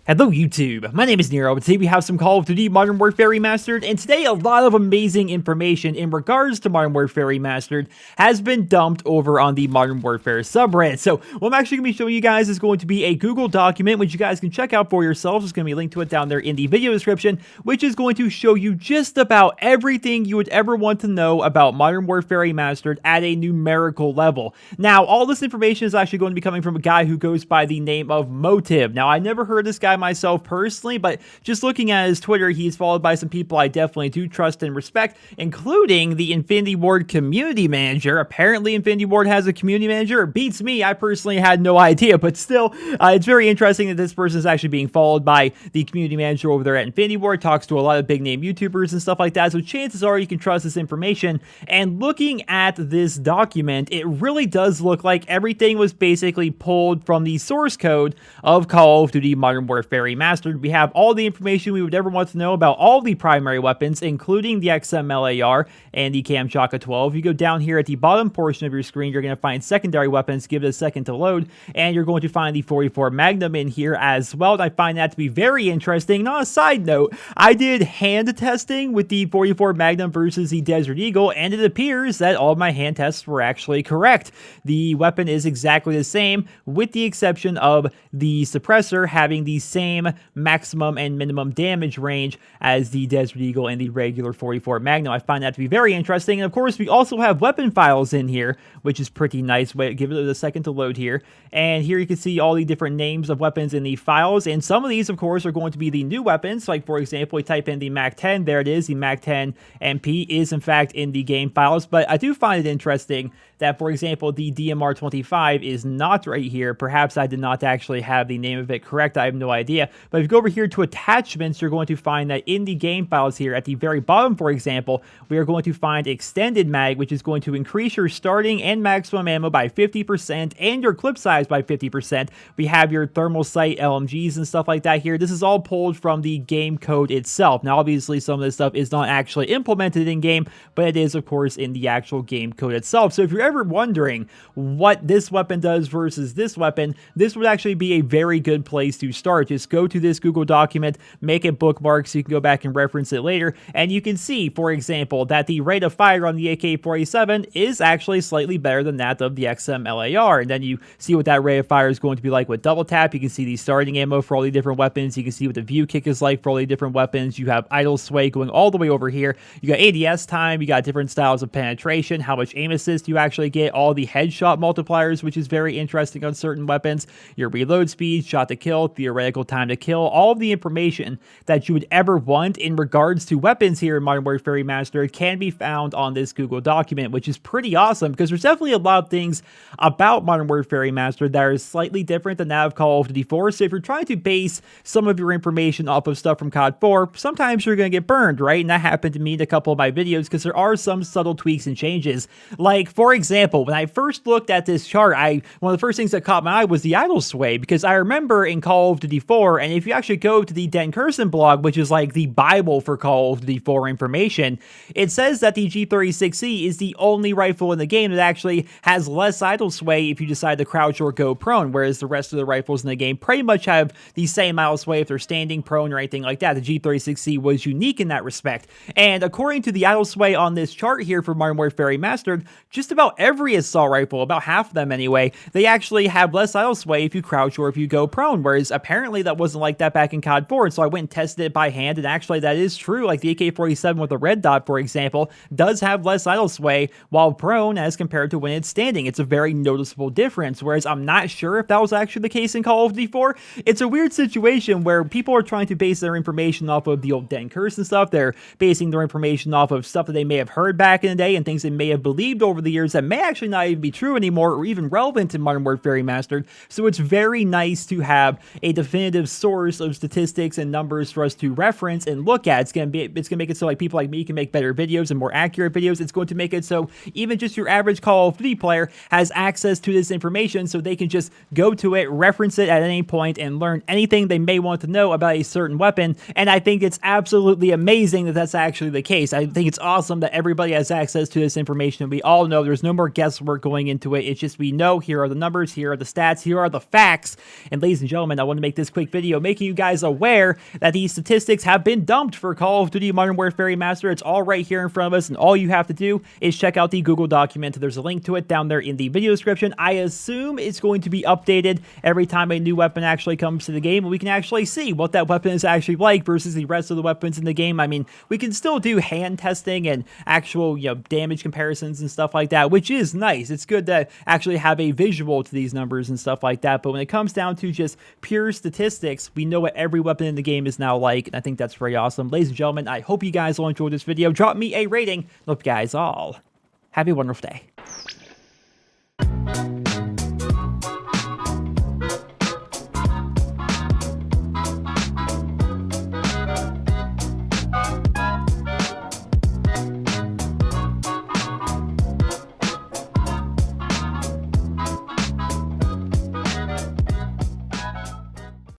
Hello YouTube, my name is Nero, and today we have some Call of Duty Modern Warfare Remastered, and today a lot of amazing information in regards to Modern Warfare Remastered has been dumped over on the Modern Warfare subreddit. So what I'm actually going to be showing you guys is going to be a Google document, which you guys can check out for yourselves. There's going to be a link to it down there in the video description, which is going to show you just about everything you would ever want to know about Modern Warfare Remastered at a numerical level. Now, all this information is actually going to be coming from a guy who goes by the name of Motive. Now, I never heard this guy myself personally, but just looking at his Twitter, he's followed by some people I definitely do trust and respect, including the Infinity Ward community manager. Apparently, Infinity Ward has a community manager. It beats me. I personally had no idea, but still, it's very interesting that this person is actually being followed by the community manager over there at Infinity Ward, talks to a lot of big name YouTubers and stuff like that, so chances are you can trust this information. And looking at this document, it really does look like everything was basically pulled from the source code of Call of Duty Modern Warfare Remastered. We have all the information we would ever want to know about all the primary weapons, including the XMLAR and the Kamchatka 12. If you go down here at the bottom portion of your screen, you're going to find secondary weapons. Give it a second to load, and you're going to find the 44 Magnum in here as well. And I find that to be very interesting. And on a side note, I did hand testing with the 44 Magnum versus the Desert Eagle, and it appears that all of my hand tests were actually correct. The weapon is exactly the same, with the exception of the suppressor having the same maximum and minimum damage range as the Desert Eagle and the regular 44 Magnum. I find that to be very interesting. And of course, we also have weapon files in here, which is pretty nice. Wait, give it a second to load here. And here you can see all the different names of weapons in the files. And some of these, of course, are going to be the new weapons. Like, for example, we type in the MAC-10. There it is. The MAC-10 MP is, in fact, in the game files. But I do find it interesting that, for example, the DMR-25 is not right here. Perhaps I did not actually have the name of it correct. I have no idea. But if you go over here to attachments, you're going to find that in the game files here at the very bottom, for example, we are going to find extended mag, which is going to increase your starting and maximum ammo by 50% and your clip size by 50%. We have your thermal sight LMGs and stuff like that here. This is all pulled from the game code itself. Now, obviously, some of this stuff is not actually implemented in game, but it is, of course, in the actual game code itself. So if you're ever wondering what this weapon does versus this weapon, this would actually be a very good place to start. Just go to this Google document, make it bookmark so you can go back and reference it later, and you can see, for example, that the rate of fire on the AK-47 is actually slightly better than that of the XMLAR. And then you see what that rate of fire is going to be like with double tap. You can see the starting ammo for all the different weapons. You can see what the view kick is like for all the different weapons. You have idle sway going all the way over here. You got ADS time. You got different styles of penetration, how much aim assist you actually get, all the headshot multipliers, which is very interesting on certain weapons, your reload speed, shot to kill, theoretical time to kill, all of the information that you would ever want in regards to weapons here in Modern Warfare Remastered can be found on this Google document, which is pretty awesome because there's definitely a lot of things about Modern Warfare Remastered that are slightly different than that of Call of Duty 4. So if you're trying to base some of your information off of stuff from COD 4, sometimes you're going to get burned, right? And that happened to me in a couple of my videos because there are some subtle tweaks and changes. Like, for example, when I first looked at this chart, one of the first things that caught my eye was the idle sway, because I remember in Call of Duty 4, and if you actually go to the Den Curson blog, which is like the Bible for Call of Duty 4 information, it says that the G36C is the only rifle in the game that actually has less idle sway if you decide to crouch or go prone, whereas the rest of the rifles in the game pretty much have the same idle sway if they're standing, prone, or anything like that. The G36C was unique in that respect. And according to the idle sway on this chart here for Modern Warfare Remastered, just about every assault rifle, about half of them anyway, they actually have less idle sway if you crouch or if you go prone, whereas apparently that wasn't like that back in COD 4, and so I went and tested it by hand, and actually that is true. Like the AK-47 with the red dot, for example, does have less idle sway while prone as compared to when it's standing. It's a very noticeable difference, whereas I'm not sure if that was actually the case in Call of Duty 4. It's a weird situation where people are trying to base their information off of the old Den Curson stuff. They're basing their information off of stuff that they may have heard back in the day and things they may have believed over the years that may actually not even be true anymore or even relevant in Modern Warfare Remastered. So it's very nice to have a definitive source of statistics and numbers for us to reference and look at. It's gonna make it so like people like me can make better videos and more accurate videos. It's going to make it so even just your average Call of Duty player has access to this information, so they can just go to it, reference it at any point, and learn anything they may want to know about a certain weapon. And I think it's absolutely amazing that that's actually the case. I think it's awesome that everybody has access to this information. We all know there's no more guesswork going into it. It's just we know here are the numbers, here are the stats, here are the facts. And ladies and gentlemen, I want to make this quick video making you guys aware that these statistics have been dumped for Call of Duty Modern Warfare Remastered. It's all right here in front of us, and all you have to do is check out the Google document. There's a link to it down there in the video description. I assume it's going to be updated every time a new weapon actually comes to the game, and we can actually see what that weapon is actually like versus the rest of the weapons in the game. I mean, we can still do hand testing and actual, damage comparisons and stuff like that, which is nice. It's good to actually have a visual to these numbers and stuff like that, but when it comes down to just pure statistics, we know what every weapon in the game is now like, and I think that's very awesome. Ladies and gentlemen, I hope you guys all enjoyed this video. Drop me a rating. Hope you guys all have a wonderful day.